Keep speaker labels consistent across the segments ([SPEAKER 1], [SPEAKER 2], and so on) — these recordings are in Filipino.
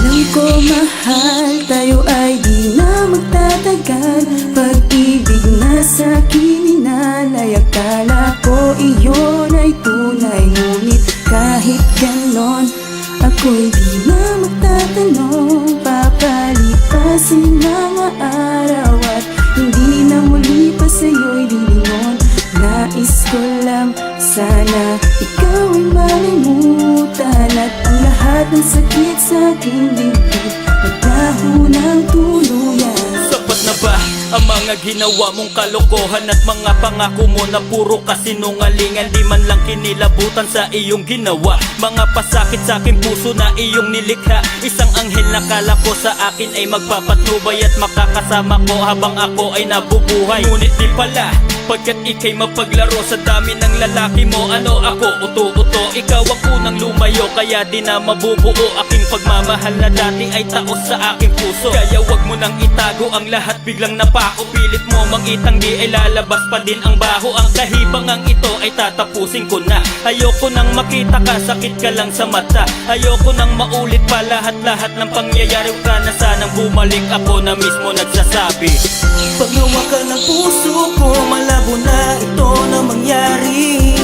[SPEAKER 1] Alam ko mahal, tayo ay di na magtatagal. Pag-ibig na sa'kin inalay, akala ko iyon ay tunay. Ngunit kahit ganon, ako'y di na magtatanong. Papalipasin mga araw at hindi na muli pa sa'yo'y lilingon. Nais ko lang sana ikaw ay malimutan, at ang lahat ng sakit sa aking dibdib maglaho ng tuluyan.
[SPEAKER 2] Sapat na ba ang mga ginawa mong kalokohan at mga pangako mo na puro kasinungalingan? Di man lang kinilabutan sa iyong ginawa, mga pasakit sa aking puso na iyong nilikha. Isang anghel na kala ko sa akin ay magpapatnubay at makakasama ko habang ako ay nabubuhay. Ngunit di pala, pagkat ika'y mapaglaro sa dami ng lalaki mo. Ano ako, uto-uto, ikaw ang unang lumayo, kaya di na mabubuo aking pagmamahal na dati ay taos sa aking puso. Kaya wag mo nang itago ang lahat, biglang napako. Pilit mo mang itanggi ay lalabas pa din ang baho. Ang kahibangang ito ay tatapusin ko na. Ayoko nang makita ka, sakit ka lang sa mata. Ayoko nang maulit pa lahat-lahat ng pangyayari. Huwag ka na sanang bumalik, ako na mismo nagsasabi.
[SPEAKER 3] Paggawa ka ng puso ko, malabo na ito na mangyari.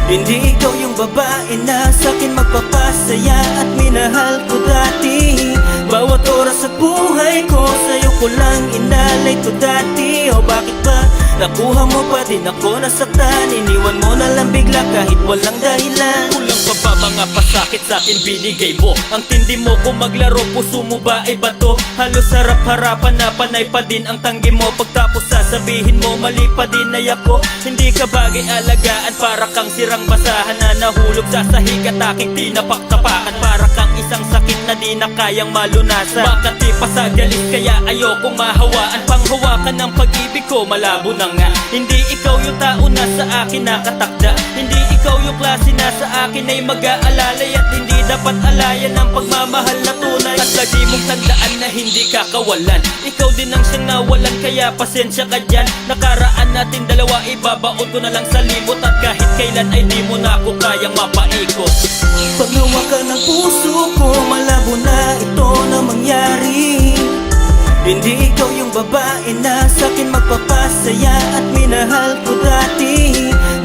[SPEAKER 3] Hindi ikaw yung babae na sa'kin magpapasaya at minahal ko dati. Bawat oras sa buhay ko, sa'yo ko lang inalay to dati. O bakit ba nakuha mo pa din ako nasaktan? Iniwan mo na lang bigla kahit walang dahilan.
[SPEAKER 2] Kulang pa ba mga pasakit sa'kin binigay mo? Ang tindi mo kung maglaro, puso mo ba ay bato? Halos harap-harapan na panay pa din ang tanggi mo. Pagtapos sasabihin mo mali pa din ay ako. Hindi ka bagay alagaan, para kang sirang basahan na nahulog sa sahig at aking tinapaktapakan. Para kang isang sakit na di na kayang malunasan. Makati pa sa galit kaya ayokong mahawaan. Panghawakan ng pag-ibig ko malabo na nga. Hindi ikaw yung tao na sa akin nakatakda. Hindi ikaw yung klase na sa akin ay mag-aalalay. At hindi dapat alayan ang pagmamahal na tunay. At lagi mong tandaan na hindi kakawalan. Ikaw din ang siyang nawalan, kaya pasensya ka dyan. Nakaraan natin dalawa, ibabaon ko na lang sa libot. At kahit kailan ay di mo na ako kayang mapaikot.
[SPEAKER 3] Paggawa ka ng puso ko, malabo na ito na mangyari. Hindi ikaw yung babae na sa'kin magpapasaya at minahal ko dati.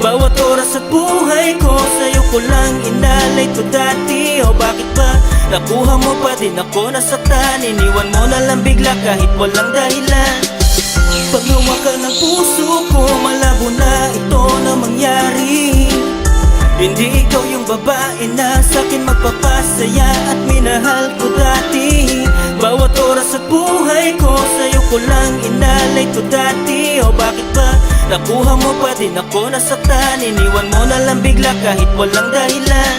[SPEAKER 3] Bawat oras sa buhay ko, sa'yo ko lang inalay to dati. O bakit ba nakuha mo pa din ako nasaktan? Iniwan mo na lang bigla kahit walang dahilan. Paggawa ka ng puso ko, malabo na ito na mangyari. Hindi ikaw yung babae na sa'kin magpapasaya at minahal ko dati. Bawat oras sa buhay ko, sa'yo ko lang inalay to dati. O bakit ba nakuha mo pa din ako nasaktan? Iniwan mo na lang bigla kahit walang dahilan.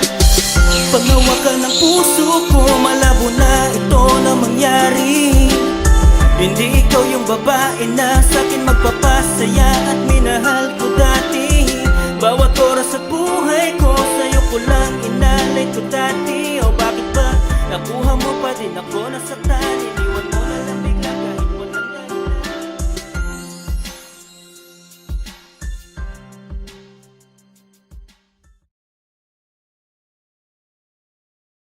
[SPEAKER 3] Paggawa ka ng puso ko, malabo na ito na mangyari. Hindi ikaw yung babae na sa'kin magpapasaya at minahal ko dati. Bawat oras sa buhay ko, sa'yo ko lang inalay to dati.